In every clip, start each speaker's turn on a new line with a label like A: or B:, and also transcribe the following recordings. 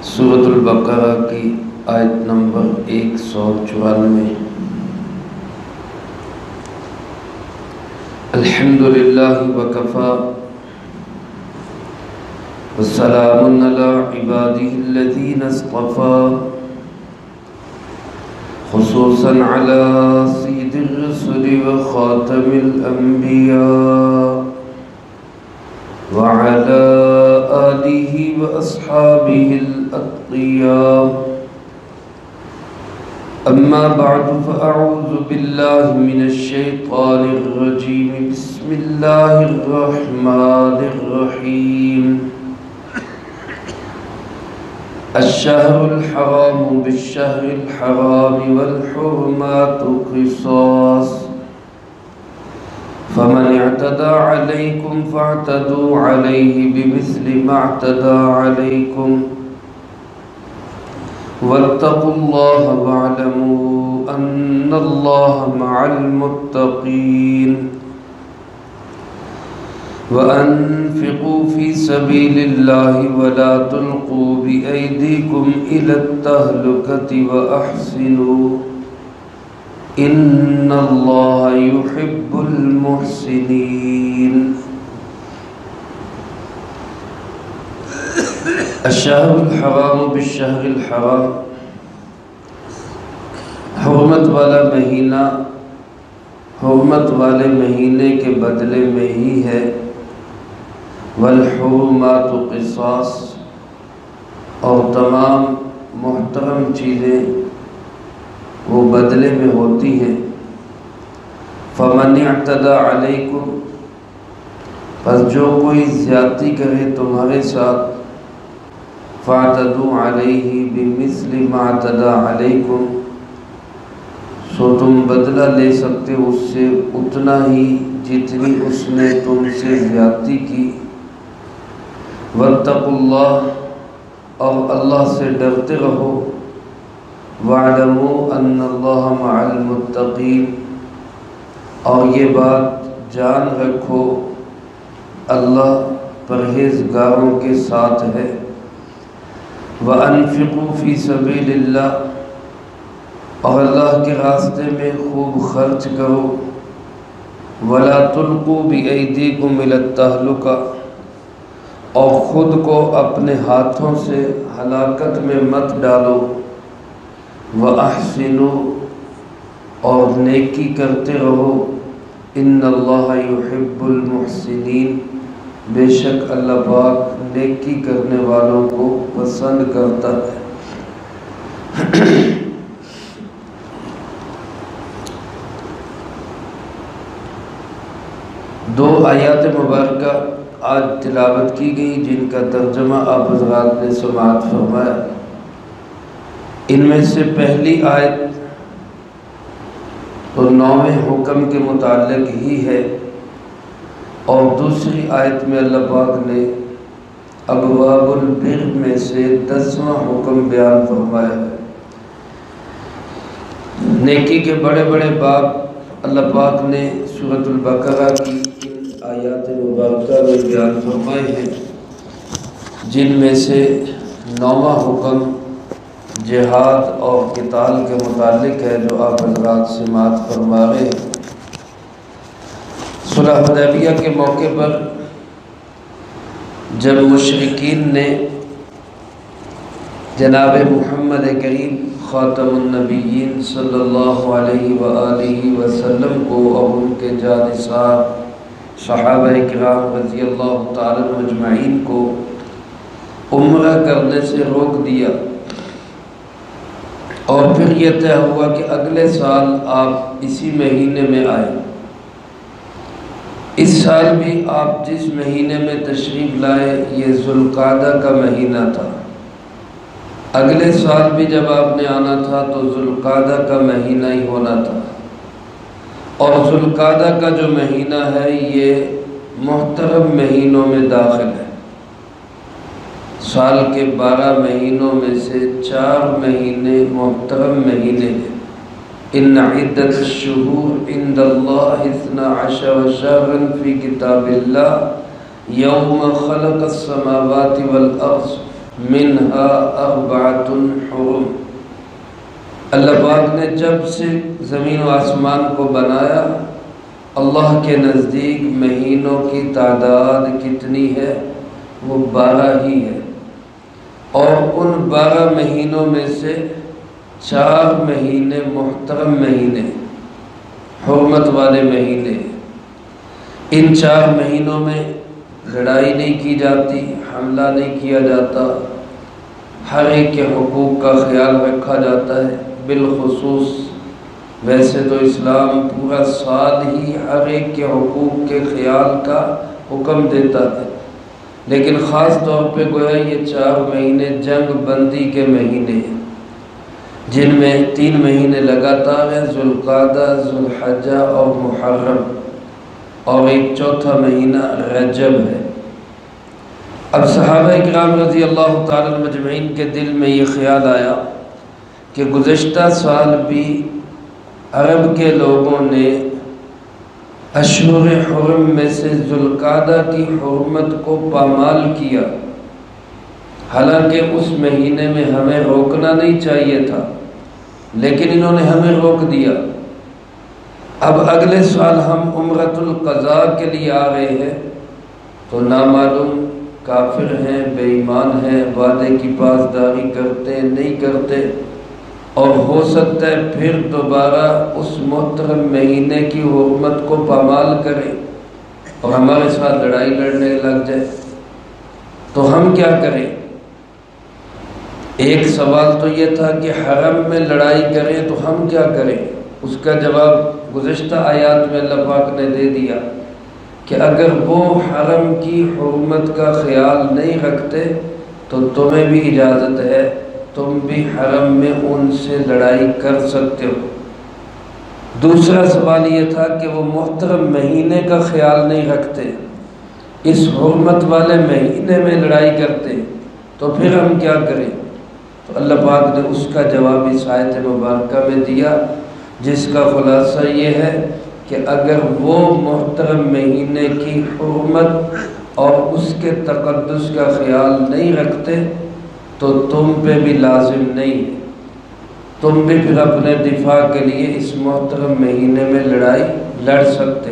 A: سورۃ البقرہ کی آیت نمبر 194۔ الحمدللہ وکفی والسلام علی عبادہ الذین اصطفی، خصوصا علی سید الرسل وخاتم الانبیاء وعلى آلہ واصحابہ الاتقیاء۔ اما بعد فاعوذ باللہ من الشیطان الرجیم، بسم اللہ الرحمن الرحیم۔ الشہر الحرام بالشہر الحرام والحرمات قصاص، فمن اعتدى عليكم فاعتدوا عليه بمثل ما اعتدى عليكم، واتقوا الله واعلموا أن الله مع المتقين، وأنفقوا في سبيل الله ولا تلقوا بأيديكم إلى التهلكة وأحسنوا ان اللہ یحب المحسنین۔ الشہر الحرام بالشہر الحرام، حرمت والا مہینہ حرمت والے مہینے کے بدلے میں ہی ہے، والحرمات قصاص، اور تمام محترم چیزیں وہ بدلے میں ہوتی ہیں۔ فمن اعتدى علیکم، پس جو کوئی زیادتی کرے تمہارے ساتھ، فاعتدوا علیہ بمثل ما اعتدى علیکم، سو تم بدلہ لے سکتے اس سے اتنا ہی جتنی اس نے تم سے زیادتی کی۔ واتقوا اللہ، اور اللہ سے ڈرتے رہو۔ وَاعْلَمُوا أَنَّ اللَّهَ مَعَ الْمُتَّقِينَ، اور یہ بات جان رکھو اللہ پرہیزگاروں کے ساتھ ہے۔ وَأَنفِقُوا فِي سَبِيلِ اللَّهِ، اور اللہ کے راستے میں خوب خرچ کرو۔ وَلَا تُلْقُوا بِأَيْدِيكُمْ إِلَى التَّهْلُكَةِ، اور خود کو اپنے ہاتھوں سے ہلاکت میں مت ڈالو۔ وَأَحْسِنُوا، اور نیکی کرتے رہو۔ ان اللہ یحب المحسنین، بے شک اللہ پاک نیکی کرنے والوں کو پسند کرتا ہے۔ دو آیات مبارکہ آج تلاوت کی گئی، جن کا ترجمہ آپ حضرات نے سماعت فرمایا۔ ان میں سے پہلی آیت تو 9ویں حکم کے متعلق ہی ہے، اور دوسری آیت میں اللہ پاک نے ابواب البر میں سے 10واں حکم بیان فرمایا ہے۔ نیکی کے بڑے بڑے باب اللہ پاک نے سورۃ البقرہ کی ان آیات مبارکہ میں بیان فرمائے ہیں، جن میں سے 9واں حکم جہاد اور قتال کے متعلق ہے، جو آپ حضرات سماعت فرما رہے ہیں۔ صلح حدیبیہ کے موقع پر جب مشرکین نے جناب محمد کریم خاتم النبیین صلی اللہ علیہ وآلہ وسلم کو اور ان کے جانثار صحابہ کرام رضی اللہ تعالی مجمعین کو عمرہ کرنے سے روک دیا، اور پھر یہ طے ہوا کہ اگلے سال آپ اسی مہینے میں آئیں۔ اس سال بھی آپ جس مہینے میں تشریف لائے یہ ذوالقعدہ کا مہینہ تھا، اگلے سال بھی جب آپ نے آنا تھا تو ذوالقعدہ کا مہینہ ہی ہونا تھا، اور ذوالقعدہ کا جو مہینہ ہے یہ محترم مہینوں میں داخل ہے۔ سال کے 12 مہینوں میں سے 4 مہینے محترم مہینے ہیں۔ ان عدت الشہور عند اللہ 12 شہرا فی کتاب اللہ یوم خلق السماوات والارض منہا اربعۃ حرم۔ اللہ پاک نے جب سے زمین و آسمان کو بنایا، اللہ کے نزدیک مہینوں کی تعداد کتنی ہے؟ وہ 12 ہی ہے، اور ان 12 مہینوں میں سے 4 مہینے محترم مہینے، حرمت والے مہینے۔ ان 4 مہینوں میں لڑائی نہیں کی جاتی، حملہ نہیں کیا جاتا، ہر ایک کے حقوق کا خیال رکھا جاتا ہے۔ بالخصوص ویسے تو اسلام پورا سال ہی ہر ایک کے حقوق کے خیال کا حکم دیتا ہے، لیکن خاص طور پہ گویا یہ 4 مہینے جنگ بندی کے مہینے ہیں، جن میں 3 مہینے لگاتار ہیں، ذوالقعدہ، ذوالحجہ اور محرم، اور ایک چوتھا مہینہ رجب ہے۔ اب صحابہ اکرام رضی اللہ تعالی مجمعین کے دل میں یہ خیال آیا کہ گزشتہ سال بھی عرب کے لوگوں نے اشہر حرم میں سے ذوالقعدہ کی حرمت کو پامال کیا، حالانکہ اس مہینے میں ہمیں روکنا نہیں چاہیے تھا، لیکن انہوں نے ہمیں روک دیا۔ اب اگلے سال ہم عمرۃ القضاء کے لیے آ رہے ہیں، تو نامعلوم کافر ہیں، بے ایمان ہیں، وعدے کی پاسداری کرتے نہیں کرتے، اور ہو سکتا ہے پھر دوبارہ اس محترم مہینے کی حرمت کو پامال کرے اور ہمارے ساتھ لڑائی لڑنے لگ جائے، تو ہم کیا کریں؟ ایک سوال تو یہ تھا کہ حرم میں لڑائی کریں تو ہم کیا کریں؟ اس کا جواب گزشتہ آیات میں اللہ پاک نے دے دیا کہ اگر وہ حرم کی حرمت کا خیال نہیں رکھتے تو تمہیں بھی اجازت ہے، تم بھی حرم میں ان سے لڑائی کر سکتے ہو۔ دوسرا سوال یہ تھا کہ وہ محترم مہینے کا خیال نہیں رکھتے، اس حرمت والے مہینے میں لڑائی کرتے، تو پھر ہم کیا کریں؟ تو اللہ پاک نے اس کا جواب اس آیت مبارکہ میں دیا، جس کا خلاصہ یہ ہے کہ اگر وہ محترم مہینے کی حرمت اور اس کے تقدس کا خیال نہیں رکھتے تو تم پہ بھی لازم نہیں ہے، تم بھی پھر اپنے دفاع کے لیے اس محترم مہینے میں لڑائی لڑ سکتے۔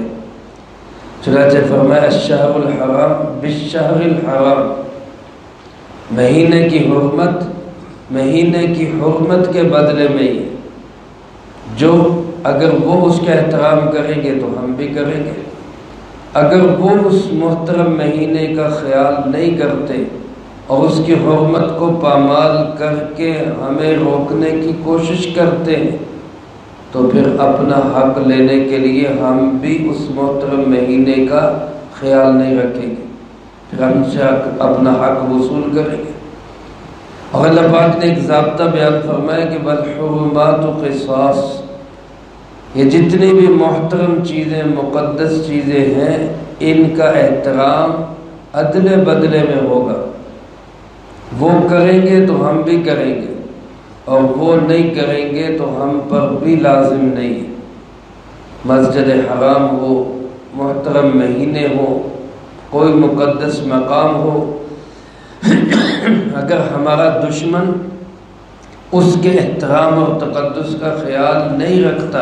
A: چنانچہ فرمایا الشہر الحرام بالشہر الحرام، مہینے کی حرمت کے بدلے میں ہی، جو اگر وہ اس کا احترام کریں گے تو ہم بھی کریں گے، اگر وہ اس محترم مہینے کا خیال نہیں کرتے اور اس کی حرمت کو پامال کر کے ہمیں روکنے کی کوشش کرتے ہیں، تو پھر اپنا حق لینے کے لیے ہم بھی اس محترم مہینے کا خیال نہیں رکھیں گے، پھر ہم سے اپنا حق وصول کریں گے۔ اور اللہ پاک نے ایک ضابطہ بیان فرمایا کہ والحرمات قصاص، یہ جتنی بھی محترم چیزیں، مقدس چیزیں ہیں، ان کا احترام عدل بدلے میں ہوگا، وہ کریں گے تو ہم بھی کریں گے، اور وہ نہیں کریں گے تو ہم پر بھی لازم نہیں ہے۔ مسجد حرام ہو، محترم مہینے ہو، کوئی مقدس مقام ہو، اگر ہمارا دشمن اس کے احترام اور تقدس کا خیال نہیں رکھتا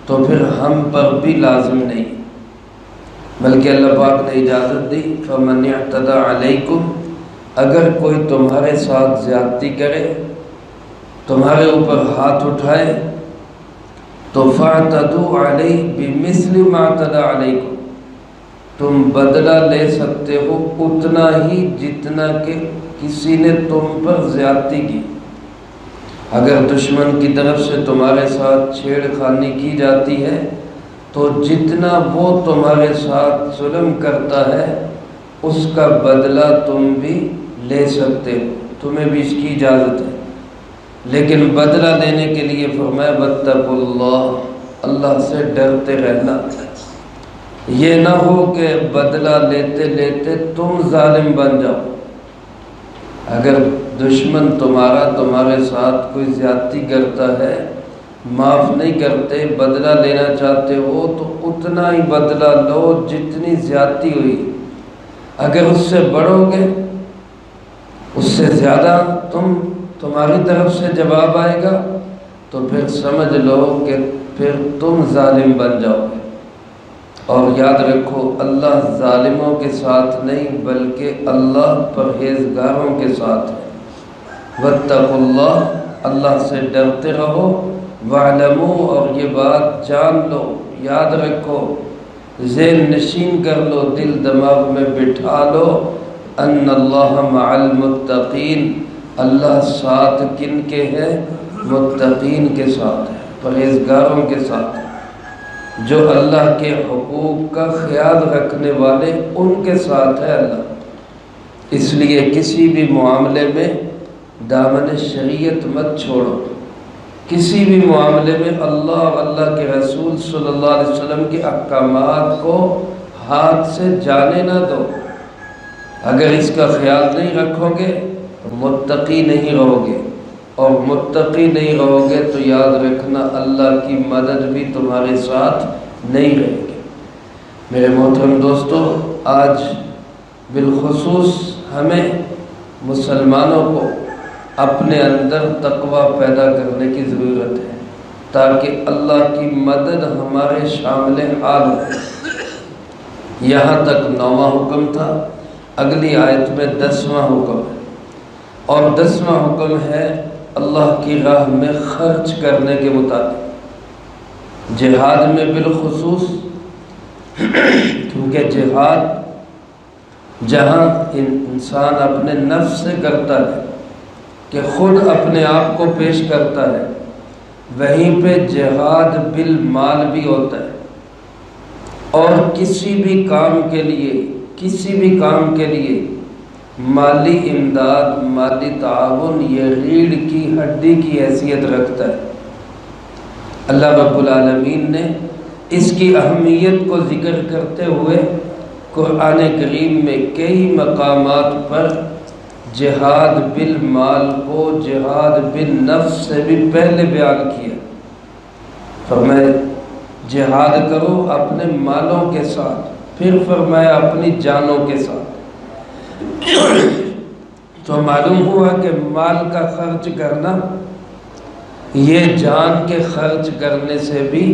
A: تو پھر ہم پر بھی لازم نہیں، بلکہ اللہ پاک نے اجازت دی فَمَنِ اعْتَدَى عَلَيْكُمْ، اگر کوئی تمہارے ساتھ زیادتی کرے، تمہارے اوپر ہاتھ اٹھائے، تو فَاعْتَدُوا عَلَيْهِ بِمِثْلِ مَا اعْتَدَى عَلَيْكُمْ، تم بدلہ لے سکتے ہو اتنا ہی جتنا کہ کسی نے تم پر زیادتی کی۔ اگر دشمن کی طرف سے تمہارے ساتھ چھیڑ خانی کی جاتی ہے تو جتنا وہ تمہارے ساتھ ظلم کرتا ہے اس کا بدلہ تم بھی لے سکتے ہو، تمہیں بھی اس کی اجازت ہے، لیکن بدلہ لینے کے لیے فرمایا واتقوا اللہ، اللہ سے ڈرتے رہنا۔ یہ نہ ہو کہ بدلہ لیتے لیتے تم ظالم بن جاؤ۔ اگر دشمن تمہارے ساتھ کوئی زیادتی کرتا ہے، معاف نہیں کرتے، بدلہ لینا چاہتے ہو تو اتنا ہی بدلہ لو جتنی زیادتی ہوئی۔ اگر اس سے بڑھو گے، اس اس سے زیادہ تمہاری طرف سے جواب آئے گا تو پھر سمجھ لو کہ پھر تم ظالم بن جاؤ گے۔ اور یاد رکھو، اللہ ظالموں کے ساتھ نہیں بلکہ اللہ پرہیزگاروں کے ساتھ ہے۔ واتقوا اللہ، اللہ سے ڈرتے رہو، واعلموا، اور یہ بات جان لو، یاد رکھو، ذہن نشین کر لو، دل دماغ میں بٹھا لو، ان اللہ مع المتقین، اللہ ساتھ کن کے ہے؟ متقین کے ساتھ ہے، پرہیزگاروں کے ساتھ ہے، جو اللہ کے حقوق کا خیال رکھنے والے، ان کے ساتھ ہے اللہ۔ اس لیے کسی بھی معاملے میں دامن شریعت مت چھوڑو، کسی بھی معاملے میں اللہ اور اللہ کے رسول صلی اللہ علیہ وسلم کے احکامات کو ہاتھ سے جانے نہ دو۔ اگر اس کا خیال نہیں رکھو گے تو متقی نہیں رہو گے، اور متقی نہیں رہو گے تو یاد رکھنا اللہ کی مدد بھی تمہارے ساتھ نہیں رہے گی۔ میرے محترم دوستو، آج بالخصوص ہمیں مسلمانوں کو اپنے اندر تقوی پیدا کرنے کی ضرورت ہے، تاکہ اللہ کی مدد ہمارے شامل حال ہو۔ یہاں تک 9واں حکم تھا، اگلی آیت میں 10واں حکم ہے، اور 10واں حکم ہے اللہ کی راہ میں خرچ کرنے کے مطابق، جہاد میں بالخصوص، کیونکہ جہاد جہاں انسان اپنے نفس سے کرتا ہے کہ خود اپنے آپ کو پیش کرتا ہے، وہیں پہ جہاد بالمال بھی ہوتا ہے، اور کسی بھی کام کے لیے مالی امداد، مالی تعاون یہ ریڑھ کی ہڈی کی حیثیت رکھتا ہے۔ اللہ رب العالمین نے اس کی اہمیت کو ذکر کرتے ہوئے قرآن کریم میں کئی مقامات پر جہاد بالمال کو جہاد بالنفس سے بھی پہلے بیان کیا۔ فرمایا جہاد کرو اپنے مالوں کے ساتھ، پھر فرمایا اپنی جانوں کے ساتھ۔ تو معلوم ہوا کہ مال کا خرچ کرنا یہ جان کے خرچ کرنے سے بھی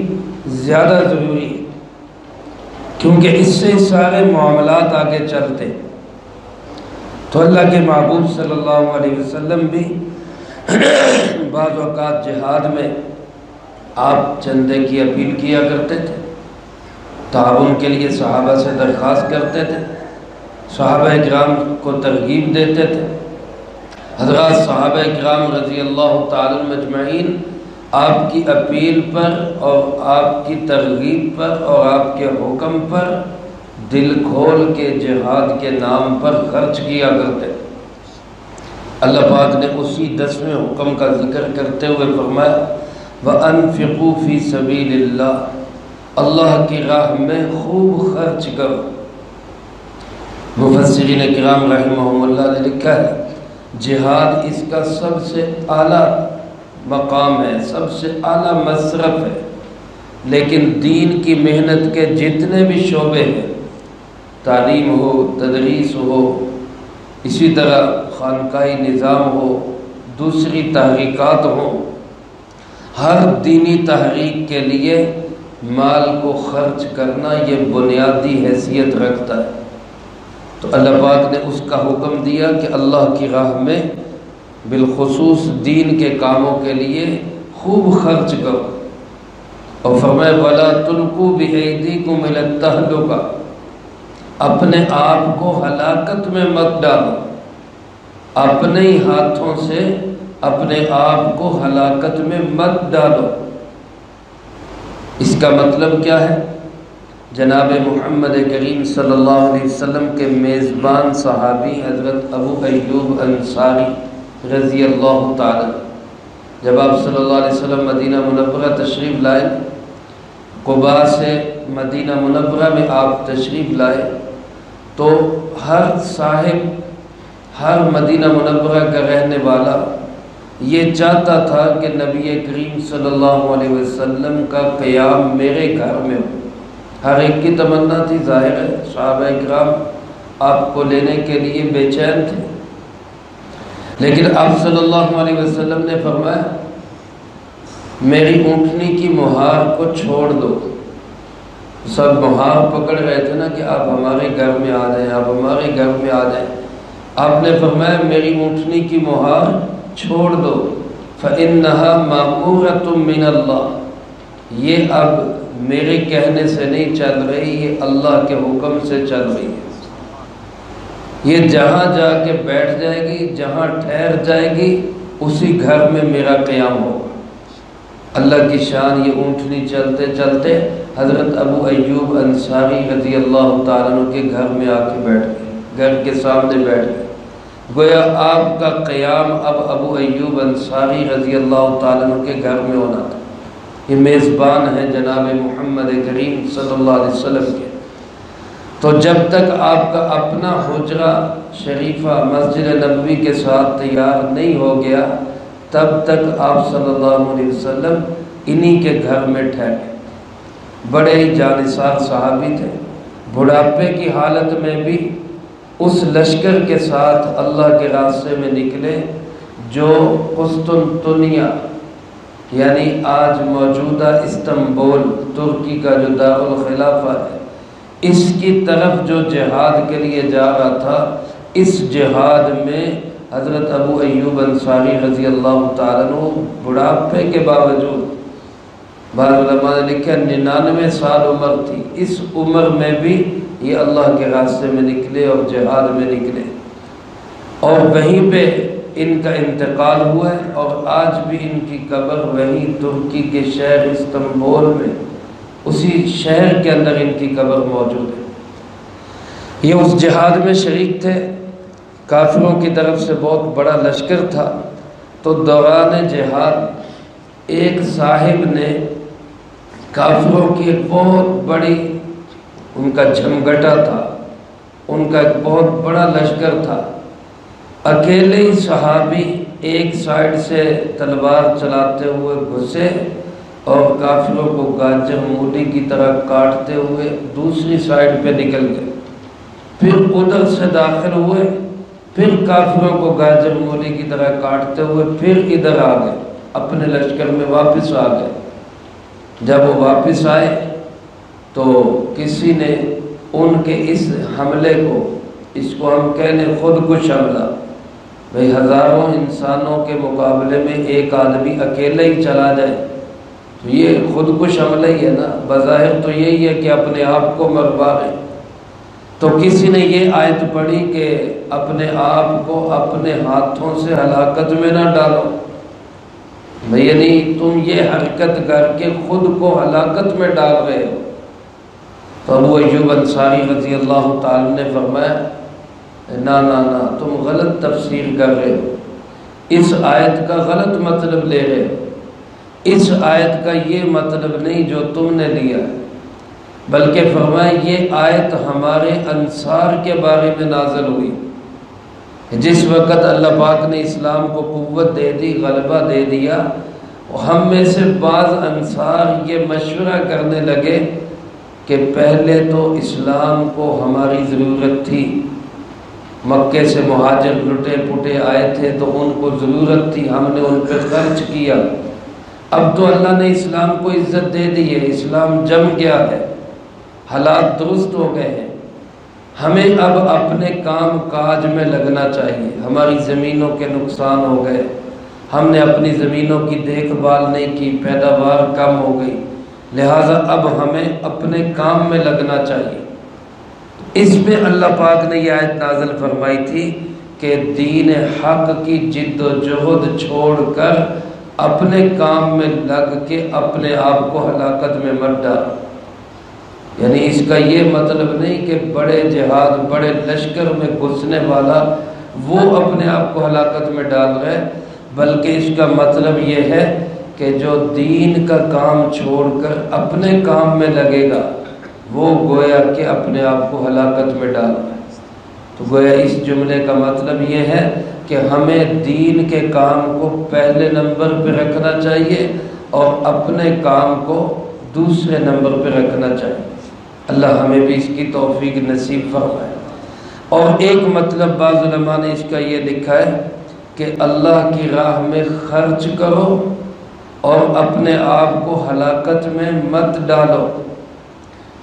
A: زیادہ ضروری ہے، کیونکہ اس سے سارے معاملات آگے چلتے۔ تو اللہ کے محبوب صلی اللہ علیہ وسلم بھی بعض اوقات جہاد میں آپ چندے کی اپیل کیا کرتے تھے، تعاون کے لیے صحابہ سے درخواست کرتے تھے، صحابہ کرام کو ترغیب دیتے تھے۔ حضرات صحابہ کرام رضی اللہ تعالی مجمعین آپ کی اپیل پر اور آپ کی ترغیب پر اور آپ کے حکم پر دل کھول کے جہاد کے نام پر خرچ کیا کرتے۔ اللہ پاک نے اسی 10ویں حکم کا ذکر کرتے ہوئے فرمایا وَأَنفِقُوا فِي سَبِيلِ اللَّهِ، اللہ کی راہ میں خوب خرچ کرو۔ مفسرین کرام رحمہم اللہ نے لکھا ہے جہاد اس کا سب سے اعلیٰ مقام ہے، سب سے اعلیٰ مصرف ہے، لیکن دین کی محنت کے جتنے بھی شعبے ہیں، تعلیم ہو، تدریس ہو، اسی طرح خانقاہی نظام ہو، دوسری تحریکات ہوں، ہر دینی تحریک کے لیے مال کو خرچ کرنا یہ بنیادی حیثیت رکھتا ہے۔ تو اللہ پاک نے اس کا حکم دیا کہ اللہ کی راہ میں بالخصوص دین کے کاموں کے لیے خوب خرچ کرو، اور فرمایا وَلَا تُلْقُوا بِأَيْدِيكُمْ إِلَى التَّهْلُكَةِ، اپنے آپ کو ہلاکت میں مت ڈالو، اپنے ہی ہاتھوں سے اپنے آپ کو ہلاکت میں مت ڈالو۔ اس کا مطلب کیا ہے؟ جناب محمد کریم صلی اللہ علیہ وسلم کے میزبان صحابی حضرت ابو ایوب انصاری رضی اللہ تعالی، جب آپ صلی اللہ علیہ وسلم مدینہ منورہ تشریف لائے، قباء سے مدینہ منورہ میں آپ تشریف لائے، تو ہر صاحب، ہر مدینہ منورہ کا رہنے والا یہ چاہتا تھا کہ نبی کریم صلی اللہ علیہ وسلم کا قیام میرے گھر میں ہو۔ ہر ایک کی تمنا تھی، ظاہر ہے صحابہ کرام آپ کو لینے کے لیے بے چین تھے۔ لیکن آپ صلی اللہ علیہ وسلم نے فرمایا میری اونٹنی کی مہار کو چھوڑ دو۔ سب مہار پکڑ رہے تھے نا کہ آپ ہمارے گھر میں آ جائیں، آپ ہمارے گھر میں آ جائیں۔ آپ نے فرمایا میری اونٹنی کی مہار چھوڑ دو، فَإِنَّهَا مَأْمُورَةٌ مِّنَ اللَّهِ، یہ اب میرے کہنے سے نہیں چل رہی، یہ اللہ کے حکم سے چل رہی ہے۔ یہ جہاں جا کے بیٹھ جائے گی، جہاں ٹھہر جائے گی، اسی گھر میں میرا قیام ہوگا۔ اللہ کی شان، یہ اونٹنی چلتے چلتے حضرت ابو ایوب انصاری رضی اللہ تعالیٰ عنہ کے گھر میں آ کے بیٹھ گئے، گھر کے سامنے بیٹھ گئے۔ گویا آپ کا قیام اب ابو ایوب انصاری رضی اللہ تعالیٰ عنہ کے گھر میں ہونا تھا۔ یہ میزبان ہیں جناب محمد کریم صلی اللہ علیہ وسلم کے، تو جب تک آپ کا اپنا حجرہ شریفہ مسجد نبوی کے ساتھ تیار نہیں ہو گیا، تب تک آپ صلی اللہ علیہ وسلم انہی کے گھر میں ٹھہرے۔ بڑے ہی جانثار صحابی تھے، بڑھاپے کی حالت میں بھی اس لشکر کے ساتھ اللہ کے راستے میں نکلے جو قسطنطنیہ یعنی آج موجودہ استنبول ترکی کا جو دارالخلافہ ہے، اس کی طرف جو جہاد کے لیے جا رہا تھا، اس جہاد میں حضرت ابو ایوب انصاری رضی اللہ تعالیٰ عنہ بڑھاپے کے باوجود، بعض علماء نے لکھا 99 سال عمر تھی، اس عمر میں بھی یہ اللہ کے راستے میں نکلے اور جہاد میں نکلے، اور وہیں پہ ان کا انتقال ہوا ہے، اور آج بھی ان کی قبر وہیں ترکی کے شہر استنبول میں، اسی شہر کے اندر ان کی قبر موجود ہے۔ یہ اس جہاد میں شریک تھے، کافروں کی طرف سے بہت بڑا لشکر تھا، تو دوران جہاد ایک صاحب نے کافروں کی ایک بہت بڑی، ان کا جھمگٹا تھا، ان کا ایک بہت بڑا لشکر تھا، اکیلے ہی صحابی ایک سائیڈ سے تلوار چلاتے ہوئے گھسے اور کافروں کو گاجر مولی کی طرح کاٹتے ہوئے دوسری سائیڈ پہ نکل گئے، پھر ادھر سے داخل ہوئے، پھر کافروں کو گاجر مولی کی طرح کاٹتے ہوئے پھر ادھر آ گئے، اپنے لشکر میں واپس آ گئے۔ جب وہ واپس آئے تو کسی نے ان کے اس حملے کو، اس کو ہم کہنے خودکش حملہ، بھئی ہزاروں انسانوں کے مقابلے میں ایک آدمی اکیلے ہی چلا جائے تو یہ خودکش حملہ ہی ہے نا، بظاہر تو یہی ہے کہ اپنے آپ کو مروا رہے۔ تو کسی نے یہ آیت پڑھی کہ اپنے آپ کو اپنے ہاتھوں سے ہلاکت میں نہ ڈالو، یعنی تم یہ حرکت کر کے خود کو ہلاکت میں ڈال رہے ہو۔ تو ابو ایوب انصاری رضی اللہ تعالیٰ نے فرمایا نا نا نا، تم غلط تفسیر کر رہے ہو، اس آیت کا غلط مطلب لے رہے ہو، اس آیت کا یہ مطلب نہیں جو تم نے لیا ہے، بلکہ فرمایا یہ آیت ہمارے انصار کے بارے میں نازل ہوئی، جس وقت اللہ پاک نے اسلام کو قوت دے دی، غلبہ دے دیا، ہم میں سے بعض انصار یہ مشورہ کرنے لگے کہ پہلے تو اسلام کو ہماری ضرورت تھی، مکے سے مہاجر لٹے پٹے آئے تھے تو ان کو ضرورت تھی، ہم نے ان پہ خرچ کیا، اب تو اللہ نے اسلام کو عزت دے دی ہے، اسلام جم گیا ہے، حالات درست ہو گئے ہیں، ہمیں اب اپنے کام کاج میں لگنا چاہیے، ہماری زمینوں کے نقصان ہو گئے، ہم نے اپنی زمینوں کی دیکھ بھال نہیں کی، پیداوار کم ہو گئی، لہٰذا اب ہمیں اپنے کام میں لگنا چاہیے۔ اس پہ اللہ پاک نے یہ آیت نازل فرمائی تھی کہ دین حق کی جد و جہد چھوڑ کر اپنے کام میں لگ کے اپنے آپ کو ہلاکت میں مت ڈال۔ یعنی اس کا یہ مطلب نہیں کہ بڑے جہاد بڑے لشکر میں گھسنے والا وہ اپنے آپ کو ہلاکت میں ڈال رہے، بلکہ اس کا مطلب یہ ہے کہ جو دین کا کام چھوڑ کر اپنے کام میں لگے گا وہ گویا کہ اپنے آپ کو ہلاکت میں ڈال رہا ہے۔ تو گویا اس جملے کا مطلب یہ ہے کہ ہمیں دین کے کام کو پہلے نمبر پہ رکھنا چاہیے اور اپنے کام کو دوسرے نمبر پہ رکھنا چاہیے۔ اللہ ہمیں بھی اس کی توفیق نصیب فرمائے۔ اور ایک مطلب بعض علماء نے اس کا یہ لکھا ہے کہ اللہ کی راہ میں خرچ کرو اور اپنے آپ کو ہلاکت میں مت ڈالو۔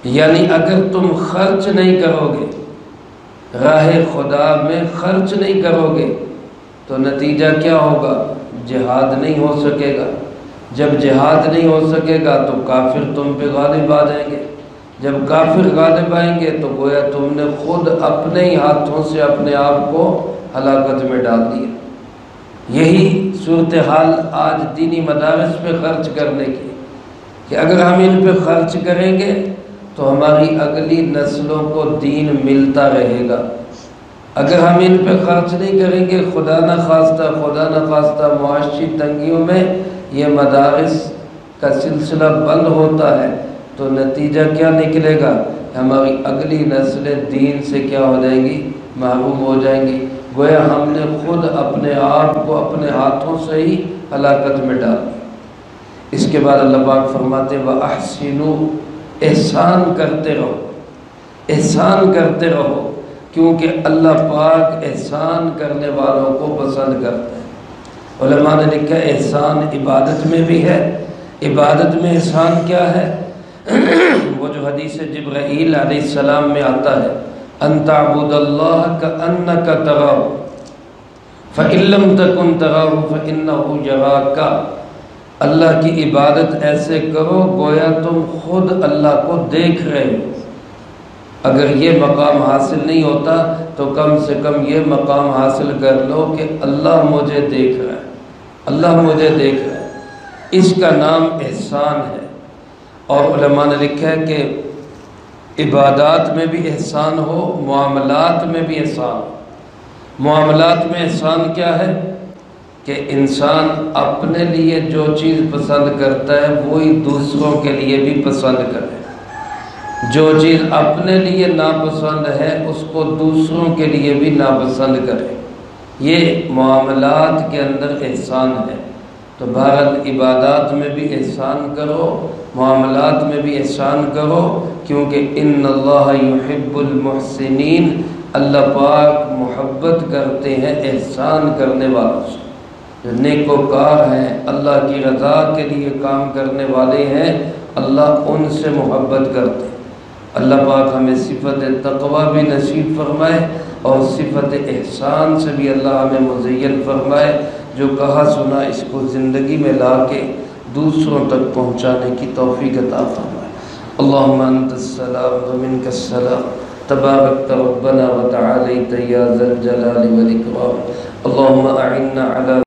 A: یعنی اگر تم خرچ نہیں کرو گے، راہ خدا میں خرچ نہیں کرو گے تو نتیجہ کیا ہوگا؟ جہاد نہیں ہو سکے گا۔ جب جہاد نہیں ہو سکے گا تو کافر تم پہ غالب آ جائیں گے۔ جب کافر غالب آئیں گے تو گویا تم نے خود اپنے ہی ہاتھوں سے اپنے آپ کو ہلاکت میں ڈال دیا۔ یہی صورتحال آج دینی مدارس پہ خرچ کرنے کی، کہ اگر ہم ان پہ خرچ کریں گے تو ہماری اگلی نسلوں کو دین ملتا رہے گا۔ اگر ہم ان پہ خرچ نہیں کریں گے، خدا نخواستہ معاشی تنگیوں میں یہ مدارس کا سلسلہ بند ہوتا ہے تو نتیجہ کیا نکلے گا؟ ہماری اگلی نسلیں دین سے کیا ہو جائیں گی؟ محروم ہو جائیں گی۔ گویا ہم نے خود اپنے آپ کو اپنے ہاتھوں سے ہی ہلاکت میں ڈال دیا۔ اس کے بعد اللہ پاک فرماتے وَأَحْسِنُوا، احسان کرتے رہو، احسان کرتے رہو، کیونکہ اللہ پاک احسان کرنے والوں کو پسند کرتا ہے۔ علماء نے لکھا احسان عبادت میں بھی ہے۔ عبادت میں احسان کیا ہے؟ وہ جو حدیث جبرائیل علیہ السلام میں آتا ہے، ان تعبد اللہ کأنک تراہ فإن لم تکن تراہ فإنہ یراک۔ اللہ کی عبادت ایسے کرو گویا تم خود اللہ کو دیکھ رہے ہو۔ اگر یہ مقام حاصل نہیں ہوتا تو کم سے کم یہ مقام حاصل کر لو کہ اللہ مجھے دیکھ رہا ہے، اللہ مجھے دیکھ رہا ہے۔ اس کا نام احسان ہے۔ اور علماء نے لکھا ہے کہ عبادات میں بھی احسان ہو، معاملات میں بھی احسان ہو۔ معاملات میں احسان کیا ہے؟ کہ انسان اپنے لیے جو چیز پسند کرتا ہے وہی دوسروں کے لیے بھی پسند کرے۔ جو چیز اپنے لیے ناپسند ہے اس کو دوسروں کے لیے بھی ناپسند کرے۔ یہ معاملات کے اندر احسان ہے۔ تو بہرحال عبادات میں بھی احسان کرو، معاملات میں بھی احسان کرو، کیونکہ ان اللہ یحب المحسنین، اللہ پاک محبت کرتے ہیں احسان کرنے والوں سے۔ جو نیکوکار ہیں، اللہ کی رضا کے لیے کام کرنے والے ہیں، اللہ ان سے محبت کرتے ہیں۔ اللہ پاک ہمیں صفت تقوی بھی نصیب فرمائے اور صفت احسان سے بھی اللہ ہمیں مزین فرمائے۔ جو کہا سنا اس کو زندگی میں لا کے دوسروں تک پہنچانے کی توفیق عطا فرمائے۔ اللہم انت السلام ومنک السلام، تبارکت ربنا وتعالیت یا ذا الجلال والاکرام۔ اللہم اعنا علی